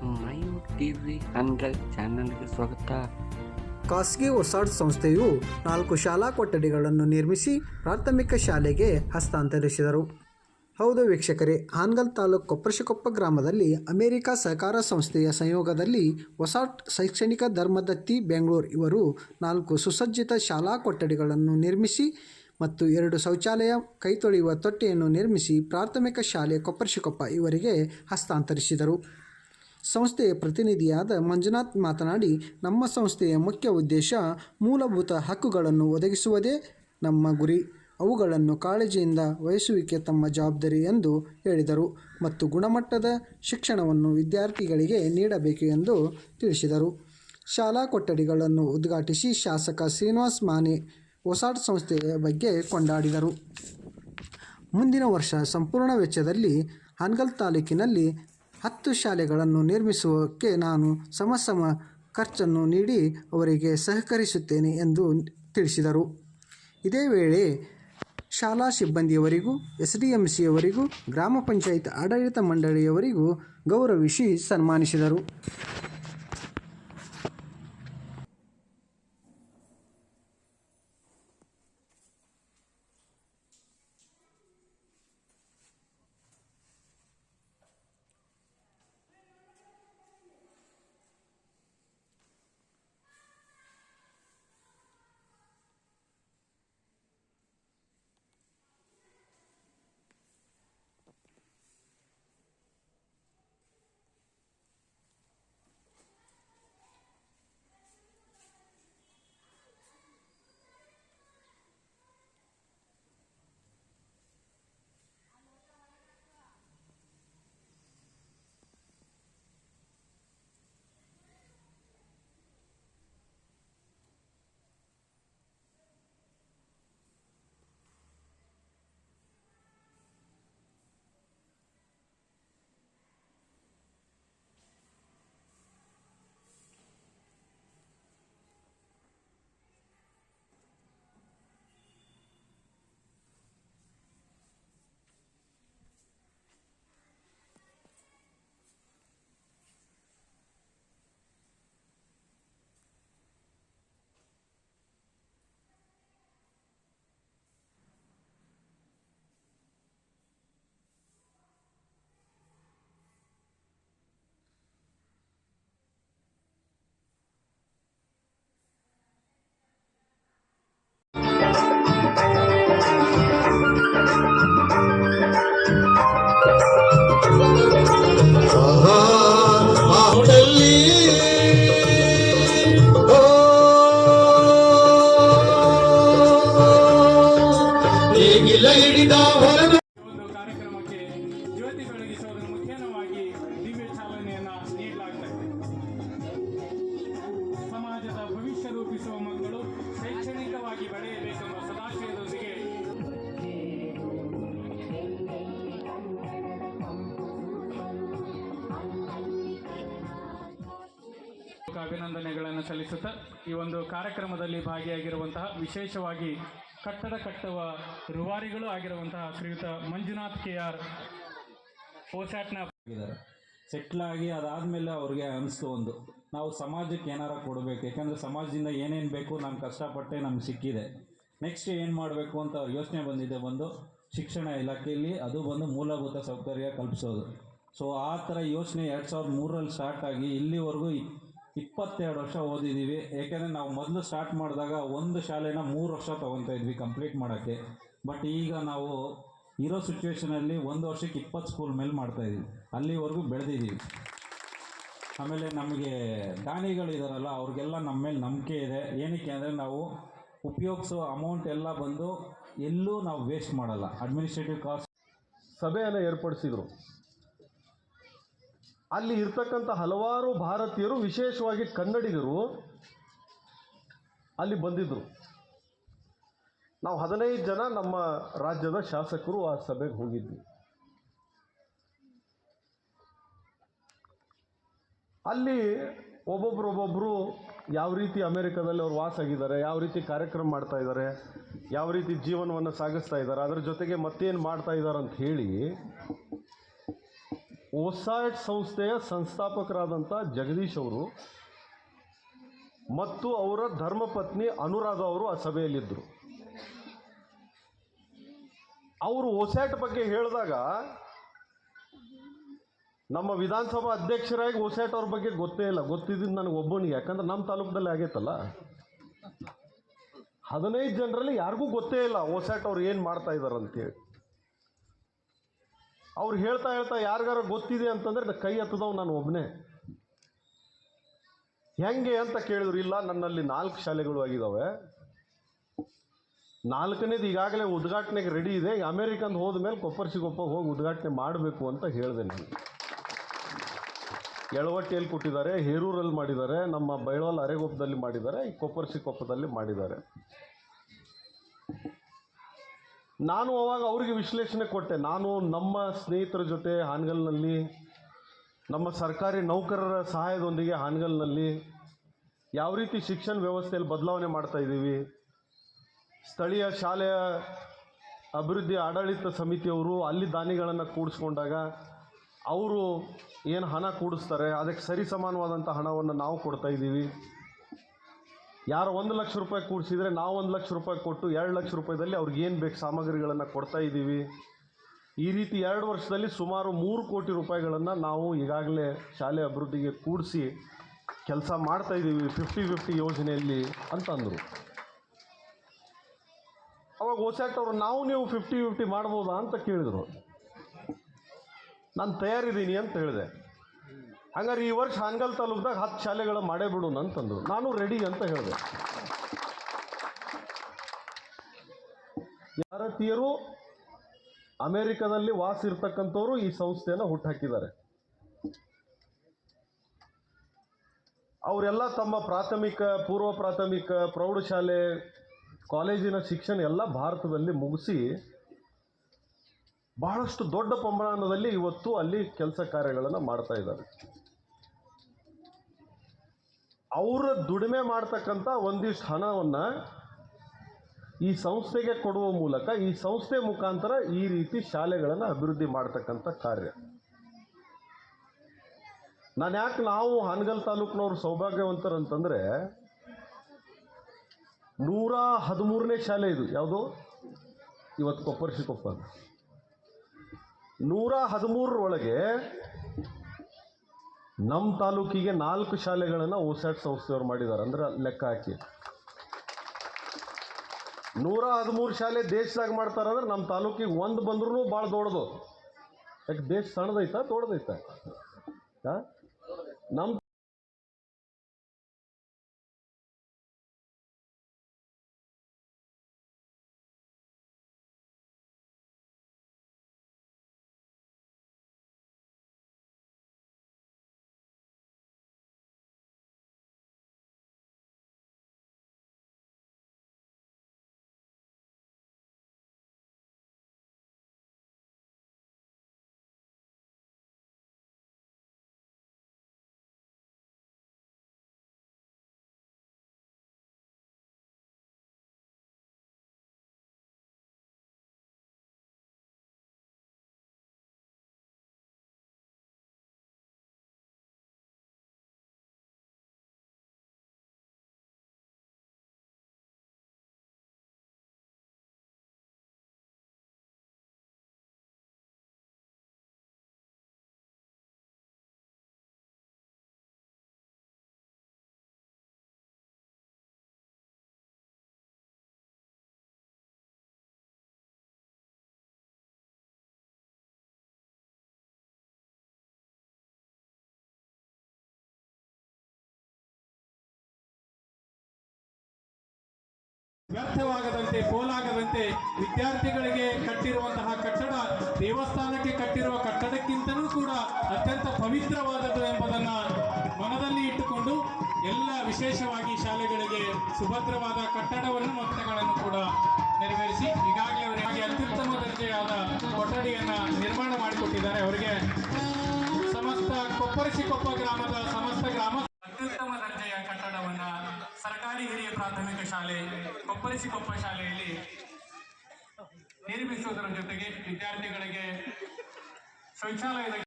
Main TV hundred ಚಾನಲ್ಗೆ ಸ್ವಾಗತ. ಖಾಸಗಿ ಒಸಾಡ್ ಸಂಸ್ಥೆಯು 4 ಶಾಲಾ ಕೊಠಡಿಗಳನ್ನು ನಿರ್ಮಿಸಿ ಪ್ರಾಥಮಿಕ ಶಾಲೆಗೆ ಹಸ್ತಾಂತರಿಸಿದರು. ಹೌದು ವೀಕ್ಷಕರೇ, ಹಾನಗಲ್ ತಾಲೂಕು ಕೊಪ್ರಶಿಕೊಪ್ಪ ಗ್ರಾಮದಲ್ಲಿ ಅಮೆರಿಕ ಸಹಕಾರ ಸಂಸ್ಥೆಯ ಸಂಯೋಗದಲ್ಲಿ ಒಸಾಡ್ ಶೈಕ್ಷಣಿಕ ಧರ್ಮದತ್ತಿ ಬೆಂಗಳೂರು ಇವರು 4 ಸುಸಜ್ಜಿತ ಶಾಲಾ ಕೊಠಡಿಗಳನ್ನು ನಿರ್ಮಿಸಿ ಮತ್ತು 2 ಶೌಚಾಲಯ, ಕೈ ತೊಳೆಯುವ ತೊಟ್ಟಿಯನ್ನು ನಿರ್ಮಿಸಿ ಪ್ರಾಥಮಿಕ ಶಾಲೆ ಕೊಪ್ರಶಿಕೊಪ್ಪ ಇವರಿಗೆ ಹಸ್ತಾಂತರಿಸಿದರು. ಸಂಸ್ಥೆಯ ಪ್ರತಿನಿಧಿಯಾದ ಮಂಜುನಾಥ್ ಮಾತನಾಡಿ, ನಮ್ಮ ಸಂಸ್ಥೆಯ ಮುಖ್ಯ ಉದ್ದೇಶ ಮೂಲಭೂತ ಹಕ್ಕುಗಳನ್ನು ಒದಗಿಸುವುದೇ ನಮ್ಮ ಗುರಿ. ಅವುಗಳನ್ನು ಕಾಳಜಿಯಿಂದ ವಹಿಸುವಿಕೆ ತಮ್ಮ ಜವಾಬ್ದಾರಿ ಎಂದು ಹೇಳಿದರು ಮತ್ತು ಗುಣಮಟ್ಟದ ಶಿಕ್ಷಣವನ್ನು ವಿದ್ಯಾರ್ಥಿಗಳಿಗೆ ನೀಡಬೇಕು ಎಂದು ತಿಳಿಸಿದರು. ಶಾಲಾ ಕೊಠಡಿಗಳನ್ನು ಉದ್ಘಾಟಿಸಿ ಶಾಸಕ ಶ್ರೀನಿವಾಸ್ ಮಾನೆ ಒಸಾಡ್ ಸಂಸ್ಥೆಯ ಬಗ್ಗೆ ಕೊಂಡಾಡಿದರು. ಮುಂದಿನ ವರ್ಷ ಸಂಪೂರ್ಣ ವೆಚ್ಚದಲ್ಲಿ ಹಾನಗಲ್ ತಾಲೂಕಿನಲ್ಲಿ 10 ಶಾಲೆಗಳನ್ನು ನಿರ್ಮಿಸುವುದಕ್ಕೆ ನಾನು ಸಮ ಖರ್ಚನ್ನು ನೀಡಿ ಅವರಿಗೆ ಸಹಕರಿಸುತ್ತೇನೆ ಎಂದು ತಿಳಿಸಿದರು. ಇದೇ ವೇಳೆ ಶಾಲಾ ಸಿಬ್ಬಂದಿಯವರಿಗೂ SDMCಯವರಿಗೂ ಗ್ರಾಮ ಪಂಚಾಯತ್ ಆಡಳಿತ ಮಂಡಳಿಯವರಿಗೂ ಗೌರವಿಸಿ ಸನ್ಮಾನಿಸಿದರು. ಒಂದು ಕಾರ್ಯಕ್ರಮಕ್ಕೆ ಜ್ಯೋತಿ ಬೆಳಗಿಸುವುದರ ಮುಖ್ಯವಾಗಿ ದಿವ್ಯ ಚಾಲನೆಯನ್ನು ನೀಡಲಾಗುತ್ತದೆ. ಸಮಾಜದ ಭವಿಷ್ಯ ರೂಪಿಸುವ ಮಕ್ಕಳು ಶೈಕ್ಷಣಿಕವಾಗಿ ಬೆಳೆಯಬೇಕೆಂಬ ಸದಾಶಯದೊಂದಿಗೆ ಅಭಿನಂದನೆಗಳನ್ನು ಸಲ್ಲಿಸುತ್ತಾ ಈ ಒಂದು ಕಾರ್ಯಕ್ರಮದಲ್ಲಿ ಭಾಗಿಯಾಗಿರುವಂತಹ ವಿಶೇಷವಾಗಿ ಕಟ್ಟಡ ಕಟ್ಟುವ ರೂವಾರಿಗಳು ಆಗಿರುವಂತಹ ಶ್ರೀಯುತ ಮಂಜುನಾಥ್ KR ಒಸಾಟ್ನ ಸೆಟ್ಲ್ ಆಗಿ ಅದಾದಮೇಲೆ ಅವ್ರಿಗೆ ಅನಿಸ್ತು, ಒಂದು ನಾವು ಸಮಾಜಕ್ಕೆ ಏನಾರ ಕೊಡಬೇಕು, ಯಾಕಂದರೆ ಸಮಾಜದಿಂದ ಏನೇನು ಬೇಕು ನಾನು ಕಷ್ಟಪಟ್ಟೆ ನಮ್ಗೆ ಸಿಕ್ಕಿದೆ, ನೆಕ್ಸ್ಟ್ ಏನು ಮಾಡಬೇಕು ಅಂತ ಅವ್ರ ಯೋಚನೆ ಬಂದಿದೆ. ಶಿಕ್ಷಣ ಇಲಾಖೆಯಲ್ಲಿ ಅದು ಮೂಲಭೂತ ಸೌಕರ್ಯ ಕಲ್ಪಿಸೋದು. ಸೊ ಆ ಥರ ಯೋಚನೆ 2003ರಲ್ಲಿ ಸ್ಟಾರ್ಟ್ ಆಗಿ ಇಲ್ಲಿವರೆಗೂ 22 ವರ್ಷ ಓದಿದ್ದೀವಿ. ಏಕೆಂದರೆ ನಾವು ಮೊದಲು ಸ್ಟಾರ್ಟ್ ಮಾಡಿದಾಗ ಒಂದು ಶಾಲೆನ 3 ವರ್ಷ ತೊಗೊತಾ ಇದ್ವಿ ಕಂಪ್ಲೀಟ್ ಮಾಡೋಕ್ಕೆ. ಬಟ್ ಈಗ ನಾವು ಇರೋ ಸಿಚುವೇಷನಲ್ಲಿ 1 ವರ್ಷಕ್ಕೆ 20 ಸ್ಕೂಲ್ ಮೇಲೆ ಮಾಡ್ತಾಯಿದ್ದೀವಿ. ಅಲ್ಲಿವರೆಗೂ ಬೆಳೆದಿದ್ದೀವಿ. ಆಮೇಲೆ ನಮಗೆ ದಾನಿಗಳಿದಾರಲ್ಲ, ಅವ್ರಿಗೆಲ್ಲ ನಮ್ಮ ಮೇಲೆ ನಂಬಿಕೆ ಇದೆ. ಏನಕ್ಕೆ ಅಂದರೆ ನಾವು ಉಪಯೋಗಿಸೋ ಅಮೌಂಟ್ ಎಲ್ಲ ಬಂದು ಎಲ್ಲೂ ನಾವು ವೇಸ್ಟ್ ಮಾಡಲ್ಲ. ಅಡ್ಮಿನಿಸ್ಟ್ರೇಟಿವ್ ಕಾಸ್ಟ್ ಸಭೆಯನ್ನು ಏರ್ಪಡಿಸಿದರು. ಅಲ್ಲಿ ಇರ್ತಕ್ಕಂಥ ಹಲವಾರು ಭಾರತೀಯರು, ವಿಶೇಷವಾಗಿ ಕನ್ನಡಿಗರು ಅಲ್ಲಿ ಬಂದಿದ್ದರು. ನಾವು 15 ಜನ ನಮ್ಮ ರಾಜ್ಯದ ಶಾಸಕರು ಆ ಸಭೆಗೆ ಹೋಗಿದ್ವಿ. ಅಲ್ಲಿ ಒಬ್ಬೊಬ್ಬರು ಯಾವ ರೀತಿ ಅಮೆರಿಕದಲ್ಲಿ ಅವರು ವಾಸ ಆಗಿದ್ದಾರೆ, ಯಾವ ರೀತಿ ಕಾರ್ಯಕ್ರಮ ಮಾಡ್ತಾ ಇದ್ದಾರೆ, ಯಾವ ರೀತಿ ಜೀವನವನ್ನು ಸಾಗಿಸ್ತಾ ಇದ್ದಾರೆ, ಅದರ ಜೊತೆಗೆ ಮತ್ತೇನು ಮಾಡ್ತಾ ಇದ್ದಾರೆ ಅಂತ ಹೇಳಿ ಒಸಾಟ್ ಸಂಸ್ಥೆಯ ಸಂಸ್ಥಾಪಕರಾದಂಥ ಜಗದೀಶ್ ಅವರು ಮತ್ತು ಅವರ ಧರ್ಮಪತ್ನಿ ಅನುರಾಧ ಅವರು ಆ ಸಭೆಯಲ್ಲಿದ್ದರು. ಅವರು ಒಸ್ಯಾಟ್ ಬಗ್ಗೆ ಹೇಳಿದಾಗ ನಮ್ಮ ವಿಧಾನಸಭಾ ಅಧ್ಯಕ್ಷರಾಗಿ ಒಸ್ಯಾಟ್ ಅವ್ರ ಬಗ್ಗೆ ಗೊತ್ತೇ ಇಲ್ಲ. ಗೊತ್ತಿದ್ದು ನನಗೆ ಒಬ್ಬನಿಗೆ, ಯಾಕಂದ್ರೆ ನಮ್ಮ ತಾಲೂಕದಲ್ಲಿ ಆಗೈತಲ್ಲ. 15 ಜನರಲ್ಲಿ ಯಾರಿಗೂ ಗೊತ್ತೇ ಇಲ್ಲ ಒಸ್ಯಾಟ್ ಅವ್ರು ಏನು ಮಾಡ್ತಾ ಇದ್ದಾರೆ ಅಂತೇಳಿ. ಅವ್ರು ಹೇಳ್ತಾ ಯಾರಿಗಾರ ಗೊತ್ತಿದೆ ಅಂತಂದ್ರೆ ಕೈ ಎತ್ತದವು ನಾನು ಒಬ್ಬನೇ. ಹೆಂಗೆ ಅಂತ ಕೇಳಿದ್ರು. ಇಲ್ಲ, ನನ್ನಲ್ಲಿ 4 ಶಾಲೆಗಳು ಆಗಿದ್ದಾವೆ, 4ನೇದು ಈಗಾಗಲೇ ಉದ್ಘಾಟನೆಗೆ ರೆಡಿ ಇದೆ, ಅಮೇರಿಕನ್ ಹೋದ ಮೇಲೆ ಕೊಪ್ಪರ್ಸಿಗೊಪ್ಪ ಹೋಗಿ ಉದ್ಘಾಟನೆ ಮಾಡಬೇಕು ಅಂತ ಹೇಳಿದೆ ನಾನು. ಯಳವಟ್ಟಿಯಲ್ಲಿ ಕೊಟ್ಟಿದ್ದಾರೆ, ಹೇರೂರಲ್ಲಿ ಮಾಡಿದ್ದಾರೆ, ನಮ್ಮ ಬೈಳವಾಲ್ ಅರೆಗೊಪ್ಪದಲ್ಲಿ ಮಾಡಿದ್ದಾರೆ, ಈ ಕೊಪ್ಪರ್ಸಿಕೊಪ್ಪದಲ್ಲಿ ಮಾಡಿದ್ದಾರೆ. ನಾನು ಅವಾಗ ಅವರಿಗೆ ವಿಶ್ಲೇಷಣೆ ಕೊಟ್ಟೆ. ನಾನು ನಮ್ಮ ಸ್ನೇಹಿತರ ಜೊತೆ ಹಾನಗಲ್ನಲ್ಲಿ, ನಮ್ಮ ಸರ್ಕಾರಿ ನೌಕರರ ಸಹಾಯದೊಂದಿಗೆ ಹಾನಗಲ್ನಲ್ಲಿ ಯಾವ ರೀತಿ ಶಿಕ್ಷಣ ವ್ಯವಸ್ಥೆಯಲ್ಲಿ ಬದಲಾವಣೆ ಮಾಡ್ತಾ ಇದ್ದೀವಿ, ಸ್ಥಳೀಯ ಶಾಲೆಯ ಅಭಿವೃದ್ಧಿ ಆಡಳಿತ ಸಮಿತಿಯವರು ಅಲ್ಲಿ ದಾನಿಗಳನ್ನು ಕೂಡಿಸ್ಕೊಂಡಾಗ ಅವರು ಏನು ಹಣ ಕೂಡಿಸ್ತಾರೆ ಅದಕ್ಕೆ ಸರಿ ಸಮಾನವಾದಂಥ ಹಣವನ್ನು ನಾವು ಕೊಡ್ತಾ ಇದ್ದೀವಿ. ಯಾರು 1 ಲಕ್ಷ ರೂಪಾಯಿ ಕೂಡಿಸಿದರೆ ನಾವು 1 ಲಕ್ಷ ರೂಪಾಯಿ ಕೊಟ್ಟು 2 ಲಕ್ಷ ರೂಪಾಯಿದಲ್ಲಿ ಅವ್ರಿಗೆ ಏನು ಬೇಕು ಸಾಮಗ್ರಿಗಳನ್ನು ಕೊಡ್ತಾ ಇದ್ದೀವಿ. ಈ ರೀತಿ 2 ವರ್ಷದಲ್ಲಿ ಸುಮಾರು 3 ಕೋಟಿ ರೂಪಾಯಿಗಳನ್ನು ನಾವು ಈಗಾಗಲೇ ಶಾಲೆ ಅಭಿವೃದ್ಧಿಗೆ ಕೂಡಿಸಿ ಕೆಲಸ ಮಾಡ್ತಾ ಇದ್ದೀವಿ 50-50 ಯೋಜನೆಯಲ್ಲಿ ಅಂತಂದರು. ಅವಾಗ ಒಸ್ಯಾಟ್ ಅವರು ನಾವು ನೀವು 50-50 ಮಾಡ್ಬೋದಾ ಅಂತ ಕೇಳಿದರು. ನಾನು ತಯಾರಿದ್ದೀನಿ ಅಂತ ಹೇಳಿದೆ. ಹಂಗಾರೆ ಈ ವರ್ಷ ಹಾನಗಲ್ ತಾಲೂಕ್ದಾಗ 10 ಶಾಲೆಗಳು ಮಾಡೇ ಬಿಡೋಣ ಅಂತಂದರು. ನಾನು ರೆಡಿ ಅಂತ ಹೇಳಿದೆ. ಭಾರತೀಯರು ಅಮೇರಿಕಾದಲ್ಲಿ ವಾಸ ಇರ್ತಕ್ಕಂಥವ್ರು ಈ ಸಂಸ್ಥೆಯನ್ನು ಹುಟ್ಟುಹಾಕಿದ್ದಾರೆ. ಅವರೆಲ್ಲ ತಮ್ಮ ಪ್ರಾಥಮಿಕ, ಪೂರ್ವ ಪ್ರಾಥಮಿಕ, ಪ್ರೌಢಶಾಲೆ, ಕಾಲೇಜಿನ ಶಿಕ್ಷಣ ಎಲ್ಲ ಭಾರತದಲ್ಲಿ ಮುಗಿಸಿ ಬಹಳಷ್ಟು ದೊಡ್ಡ ಪ್ರಮಾಣದಲ್ಲಿ ಇವತ್ತು ಅಲ್ಲಿ ಕೆಲಸ ಕಾರ್ಯಗಳನ್ನು ಮಾಡ್ತಾ ಇದ್ದಾರೆ. ಅವರ ದುಡಿಮೆ ಮಾಡ್ತಕ್ಕಂಥ ಒಂದಿಷ್ಟು ಹಣವನ್ನು ಈ ಸಂಸ್ಥೆಗೆ ಕೊಡುವ ಮೂಲಕ ಈ ಸಂಸ್ಥೆ ಮುಖಾಂತರ ಈ ರೀತಿ ಶಾಲೆಗಳನ್ನು ಅಭಿವೃದ್ಧಿ ಮಾಡ್ತಕ್ಕಂಥ ಕಾರ್ಯ. ನಾನು ಯಾಕೆ ನಾವು ಹಾನಗಲ್ ತಾಲೂಕಿನವರು ಸೌಭಾಗ್ಯವಂತರಂತಂದರೆ 113ನೇ ಶಾಲೆ ಇದು. ಯಾವುದು ಇವತ್ತು ಕೊಪ್ಪರ್ಸಿಕೊಪ್ಪ 113ರೊಳಗೆ ನಮ್ಮ ತಾಲೂಕಿಗೆ 4 ಶಾಲೆಗಳನ್ನು ಒಸ್ಯಾಟ್ ಸಂಸ್ಥೆಯವರು ಮಾಡಿದ್ದಾರೆ. ಅಂದ್ರೆ ಲೆಕ್ಕ ಹಾಕಿ 113 ಶಾಲೆ ದೇಶದಾಗ ಮಾಡ್ತಾರಂದ್ರೆ ನಮ್ಮ ತಾಲೂಕಿಗೆ 1 ಬಂದ್ರೂ ಭಾಳ ದೊಡ್ಡದು. ಯಾಕೆ ದೇಶ ಸಣ್ಣದೈತಾ ದೊಡ್ಡದೈತಾ? ನಮ್ಮ ವ್ಯರ್ಥವಾಗದಂತೆ, ಪೋಲಾಗದಂತೆ ವಿದ್ಯಾರ್ಥಿಗಳಿಗೆ ಕಟ್ಟಿರುವಂತಹ ಕಟ್ಟಡ ದೇವಸ್ಥಾನಕ್ಕೆ ಕಟ್ಟಿರುವ ಕಟ್ಟಡಕ್ಕಿಂತಲೂ ಕೂಡ ಅತ್ಯಂತ ಪವಿತ್ರವಾದದ್ದು ಎಂಬುದನ್ನು ಮನದಲ್ಲಿ ಇಟ್ಟುಕೊಂಡು ಎಲ್ಲ ವಿಶೇಷವಾಗಿ ಶಾಲೆಗಳಿಗೆ ಸುಭದ್ರವಾದ ಕಟ್ಟಡವನ್ನು ಮೊತ್ತಗಳನ್ನು ಕೂಡ ನೆರವೇರಿಸಿ ಈಗಾಗಲೇ ಅವರಿಗೆ ಅತ್ಯುತ್ತಮ ದರ್ಜೆಯಾದ ಕೊಠಡಿಯನ್ನು ನಿರ್ಮಾಣ ಮಾಡಿಕೊಟ್ಟಿದ್ದಾರೆ. ಅವರಿಗೆ ಸಮಸ್ತ ಕೊಪ್ಪರಿಸಿಕೊಪ್ಪ ಗ್ರಾಮದ ಸಮಸ್ತ ಗ್ರಾಮ ಅತ್ಯುತ್ತಮ ದರ್ಜೆಯ ಕಟ್ಟಡವನ್ನು ಸರ್ಕಾರಿ ಹಿರಿಯ ಪ್ರಾಥಮಿಕ ಶಾಲೆ ಕೊಪ್ಪರಿಸಿಕೊಪ್ಪ ಶಾಲೆಯಲ್ಲಿ ನಿರ್ಮಿಸುವುದರ ಜೊತೆಗೆ ವಿದ್ಯಾರ್ಥಿಗಳಿಗೆ ಶೌಚಾಲಯದ